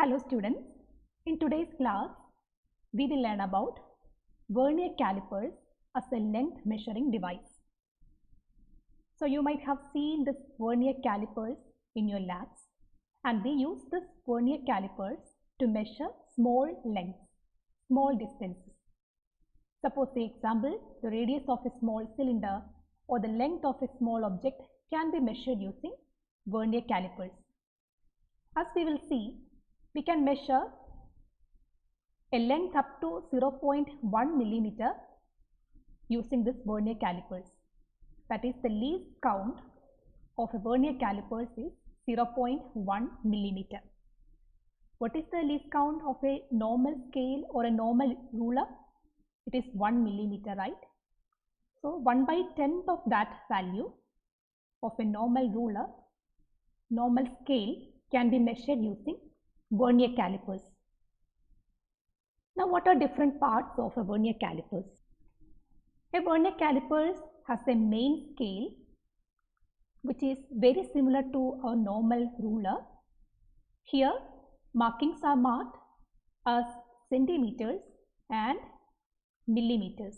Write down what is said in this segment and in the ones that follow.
Hello students, in today's class we will learn about vernier calipers as a length measuring device. So you might have seen this vernier calipers in your labs, and we use this vernier calipers to measure small lengths, small distances. Suppose the example, the radius of a small cylinder or the length of a small object can be measured using vernier calipers. As we will see, we can measure a length up to 0.1 millimeter using this vernier calipers. That is, the least count of a vernier calipers is 0.1 millimeter. What is the least count of a normal scale or a normal ruler? It is 1 millimeter, right? So 1/10th of that value of a normal ruler, normal scale, can be measured using vernier calipers. Now, what are different parts of a vernier calipers? A vernier calipers has a main scale which is very similar to a normal ruler. Here markings are marked as centimeters and millimeters.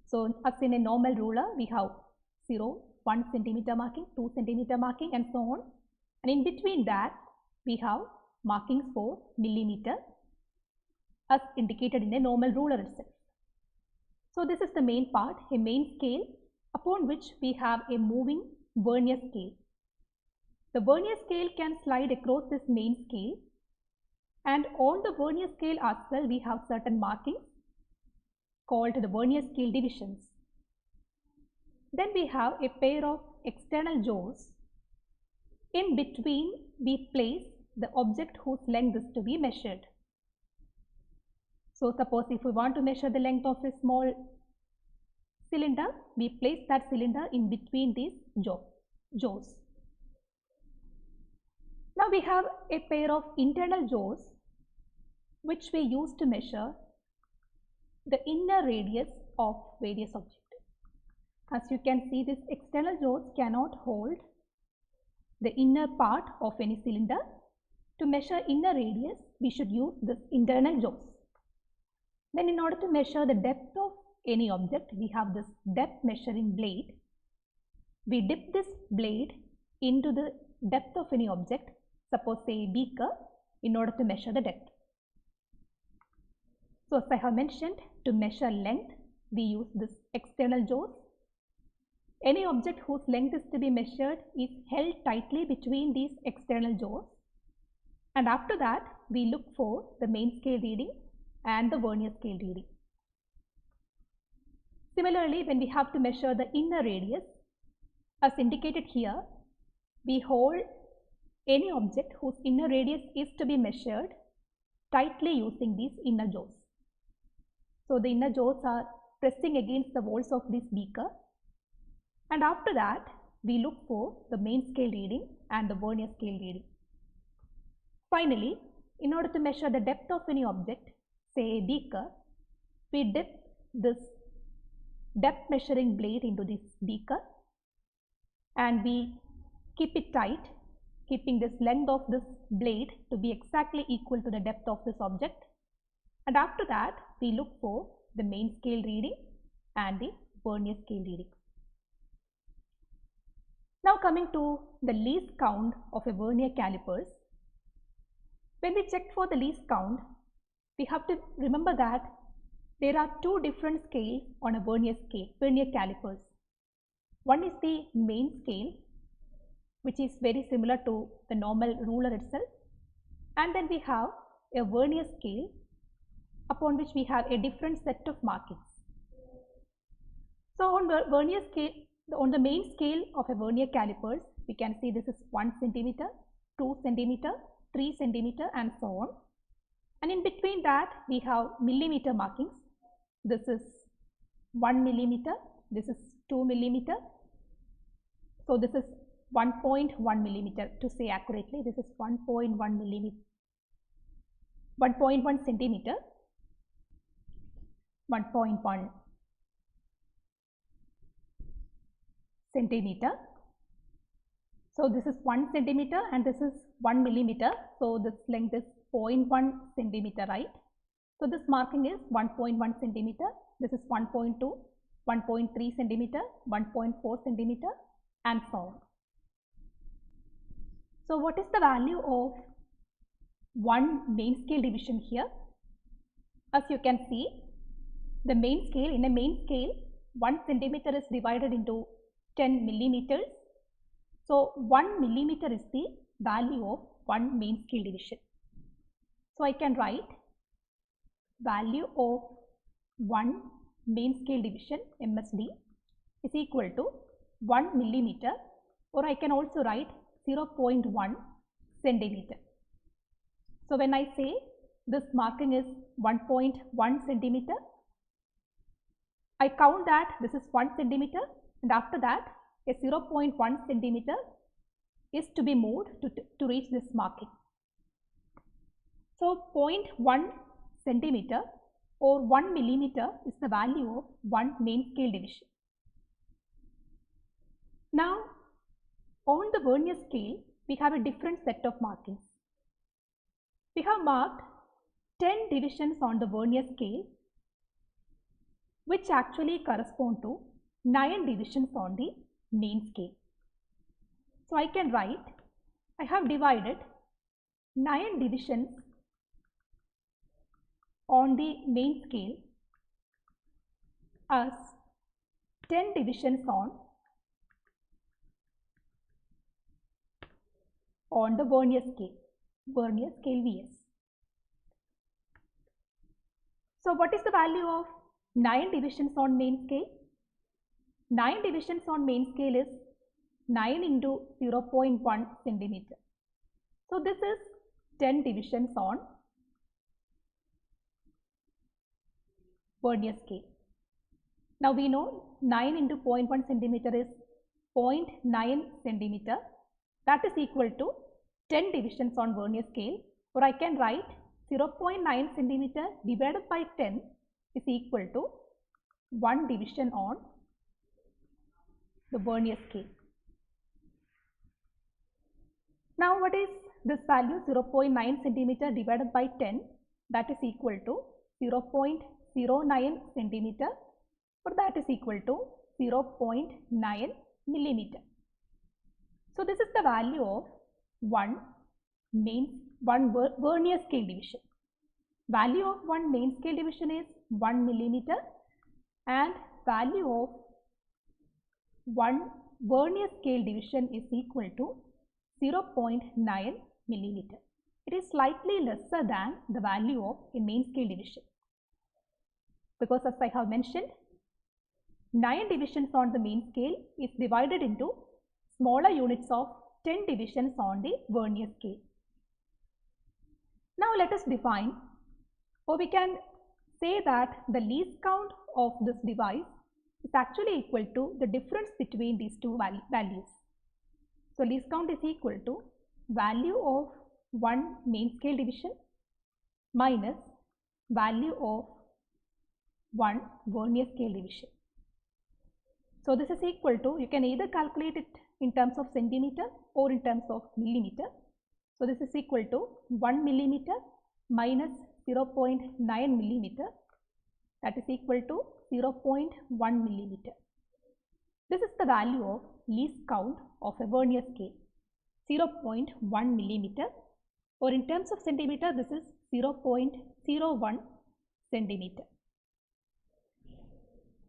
So as in a normal ruler, we have 0, 1 centimeter marking, 2 centimeter marking, and so on. And in between that, we have markings for millimeter as indicated in a normal ruler itself. So this is the main part, a main scale upon which we have a moving vernier scale. The vernier scale can slide across this main scale, and on the vernier scale as well we have certain markings called the vernier scale divisions. Then we have a pair of external jaws. In between we place the object whose length is to be measured. So suppose if we want to measure the length of a small cylinder, we place that cylinder in between these jaws. Now we have a pair of internal jaws which we use to measure the inner radius of various objects. As you can see, these external jaws cannot hold the inner part of any cylinder. To measure inner radius, we should use this internal jaws. Then in order to measure the depth of any object, we have this depth measuring blade. We dip this blade into the depth of any object, suppose say a beaker, in order to measure the depth. So as I have mentioned, to measure length, we use this external jaws. Any object whose length is to be measured is held tightly between these external jaws, and after that we look for the main scale reading and the vernier scale reading. Similarly, when we have to measure the inner radius, as indicated here, we hold any object whose inner radius is to be measured tightly using these inner jaws. So the inner jaws are pressing against the walls of this beaker, and after that we look for the main scale reading and the vernier scale reading. Finally, in order to measure the depth of any object, say a beaker, we dip this depth measuring blade into this beaker and we keep it tight, keeping this length of this blade to be exactly equal to the depth of this object, and after that we look for the main scale reading and the vernier scale reading. Now coming to the least count of a vernier calipers. When we check for the least count, we have to remember that there are two different scales on a vernier calipers. One is the main scale, which is very similar to the normal ruler itself, and then we have a vernier scale upon which we have a different set of markings. So on the vernier scale, on the main scale of a vernier calipers, we can see this is 1 centimeter, 2 centimeter, 3 centimeter, and so on. And in between that we have millimeter markings. This is 1 millimeter, this is 2 millimeter. So this is 1.1 millimeter, to say accurately, this is 1.1 millimeter, 1.1 centimeter, 1.1 centimeter. So this is 1 centimeter and this is 1 millimeter, so this length is 0.1 centimeter, right? So this marking is 1.1 centimeter, this is 1.2, 1.3 centimeter, 1.4 centimeter, and so on. So what is the value of one main scale division here? As you can see, the main scale, in a main scale, 1 centimeter is divided into 10 millimeters. So 1 millimeter is the value of one main scale division. So I can write value of one main scale division MSD is equal to 1 millimeter, or I can also write 0.1 centimeter. So when I say this marking is 1.1 centimeter, I count that this is 1 centimeter, and after that a 0.1 centimeter is to be moved to reach this marking. So 0.1 centimeter or 1 millimeter is the value of one main scale division. Now on the vernier scale, we have a different set of markings. We have marked 10 divisions on the vernier scale, which actually correspond to 9 divisions on the main scale. So I can write, I have divided 9 divisions on the main scale as 10 divisions on the vernier scale VS. So what is the value of 9 divisions on main scale? 9 divisions on main scale is 9 into 0.1 centimeter. So this is 10 divisions on vernier scale. Now we know 9 into 0.1 centimeter is 0.9 centimeter. That is equal to 10 divisions on vernier scale, or I can write 0.9 centimeter divided by 10 is equal to 1 division on the vernier scale. Now what is this value? 0.9 centimeter divided by 10, that is equal to 0.09 centimeter, or that is equal to 0.9 millimeter. So this is the value of one vernier scale division. Value of one main scale division is 1 millimeter, and value of one vernier scale division is equal to 0.9 millimeter. It is slightly lesser than the value of a main scale division, because as I have mentioned, 9 divisions on the main scale is divided into smaller units of 10 divisions on the vernier scale. Now let us define, or we can say that the least count of this device is actually equal to the difference between these two values. So least count is equal to value of one main scale division minus value of one vernier scale division. So this is equal to, you can either calculate it in terms of centimeter or in terms of millimeter. So this is equal to 1 millimeter minus 0.9 millimeter, that is equal to 0.1 millimeter. This is the value of least count of a vernier scale, 0.1 millimeter, or in terms of centimeter, this is 0.01 centimeter.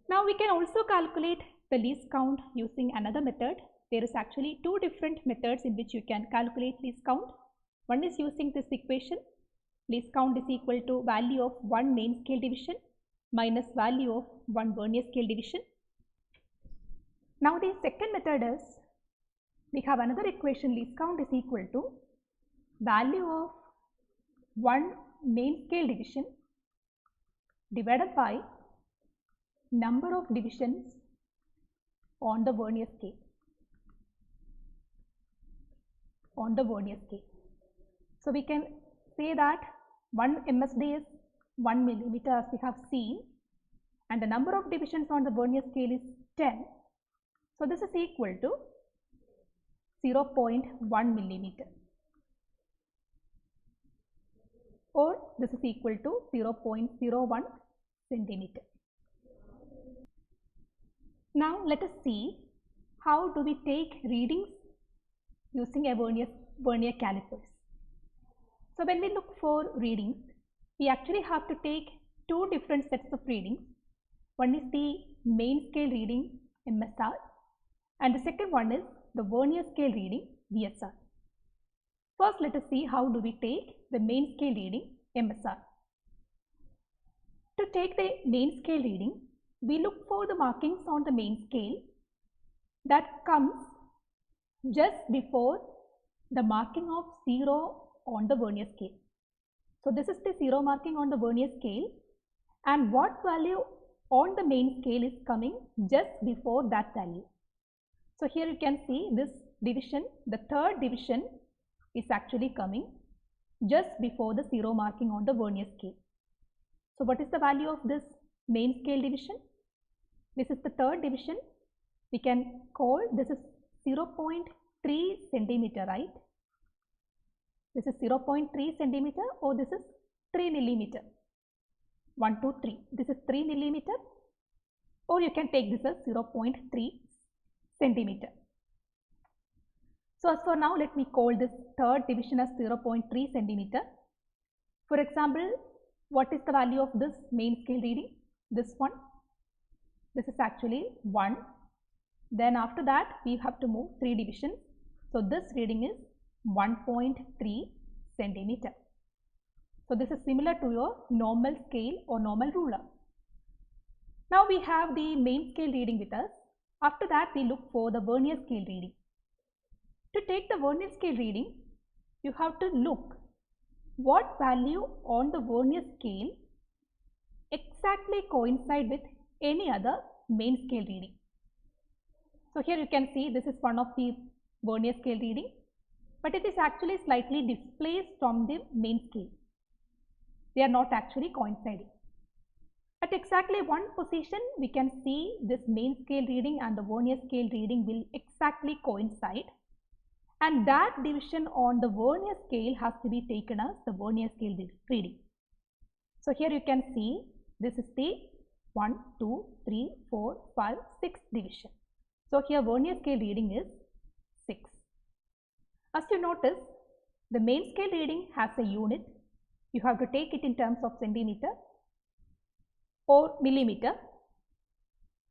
Now we can also calculate the least count using another method. There is actually two different methods in which you can calculate least count. One is using this equation, least count is equal to value of one main scale division minus value of one vernier scale division. Now the second method is, we have another equation, least count is equal to value of one main scale division divided by number of divisions on the vernier scale. So we can say that one MSD is 1 millimeter as we have seen, and the number of divisions on the vernier scale is 10. So this is equal to 0.1 millimeter. or this is equal to 0.01 centimeter. Now let us see how do we take readings using a vernier calipers. So when we look for readings, we actually have to take two different sets of readings. One is the main scale reading MSR and the second one is the vernier scale reading VSR. First, let us see how do we take the main scale reading MSR. To take the main scale reading, we look for the markings on the main scale that comes just before the marking of 0 on the vernier scale. So this is the 0 marking on the vernier scale, and what value on the main scale is coming just before that value. So here you can see this division, the third division is actually coming just before the 0 marking on the vernier scale. So what is the value of this main scale division? This is the third division. We can call this is 0.3 centimeter, right? This is 0.3 centimeter or this is 3 millimeter. 1, 2, 3. This is 3 millimeter, or you can take this as 0.3 centimeter. So as for now, let me call this third division as 0.3 centimeter. For example, what is the value of this main scale reading? This one. This is actually 1. Then after that, we have to move 3 divisions. So this reading is 1.3 centimeter. So this is similar to your normal scale or normal ruler. Now we have the main scale reading with us. After that, we look for the vernier scale reading. To take the vernier scale reading, you have to look what value on the vernier scale exactly coincide with any other main scale reading. So here you can see this is one of the vernier scale reading, but it is actually slightly displaced from the main scale. They are not actually coinciding. At exactly one position, we can see this main scale reading and the vernier scale reading will exactly coincide, and that division on the vernier scale has to be taken as the vernier scale reading. So here you can see this is the 1, 2, 3, 4, 5, 6 division. So here vernier scale reading is 6. As you notice, the main scale reading has a unit. You have to take it in terms of centimeter or millimeter.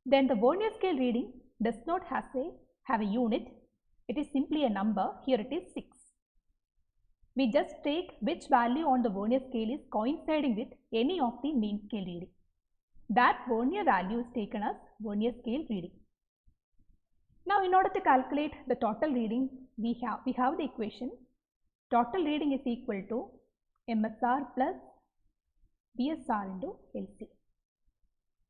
Then the vernier scale reading does not have a unit. It is simply a number. Here it is 6. We just take which value on the vernier scale is coinciding with any of the main scale reading. That vernier value is taken as vernier scale reading. Now in order to calculate the total reading, we have the equation total reading is equal to MSR plus VSR into LC.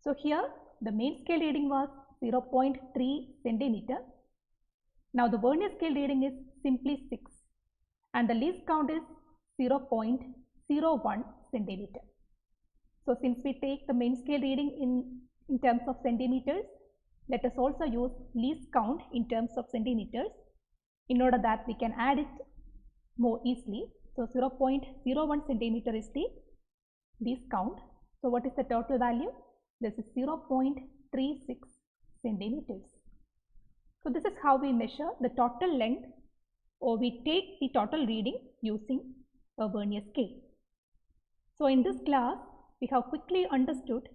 So here the main scale reading was 0.3 centimeter. Now the vernier scale reading is simply 6 and the least count is 0.01 centimeter. So since we take the main scale reading in terms of centimeters, let us also use least count in terms of centimeters in order that we can add it more easily. So 0.01 centimeter is the least count. So what is the total value? This is 0.36 centimeters. So this is how we measure the total length, or we take the total reading using a vernier scale. So in this class, we have quickly understood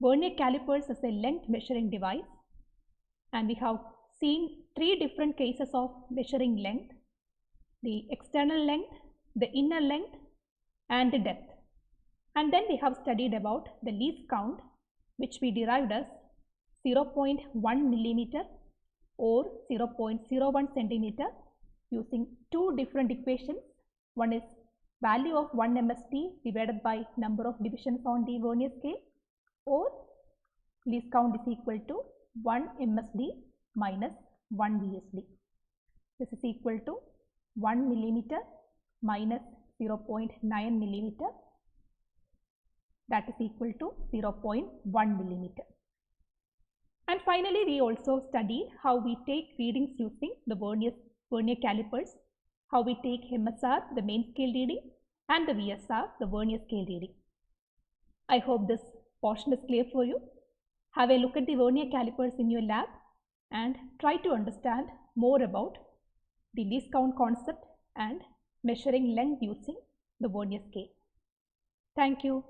vernier calipers as a length measuring device, and we have seen 3 different cases of measuring length: the external length, the inner length, and the depth. And then we have studied about the least count, which we derived as 0.1 millimeter or 0.01 centimeter using 2 different equations. One is value of 1 MSD divided by number of divisions on the vernier scale, or least count is equal to 1 MSD minus 1 VSD. This is equal to 1 millimeter minus 0.9 millimeter, that is equal to 0.1 millimeter. And finally, we also studied how we take readings using the vernier calipers, how we take MSR, the main scale reading, and the VSR, the vernier scale reading. I hope this portion is clear for you. Have a look at the vernier calipers in your lab and try to understand more about the least count concept and measuring length using the vernier scale. Thank you.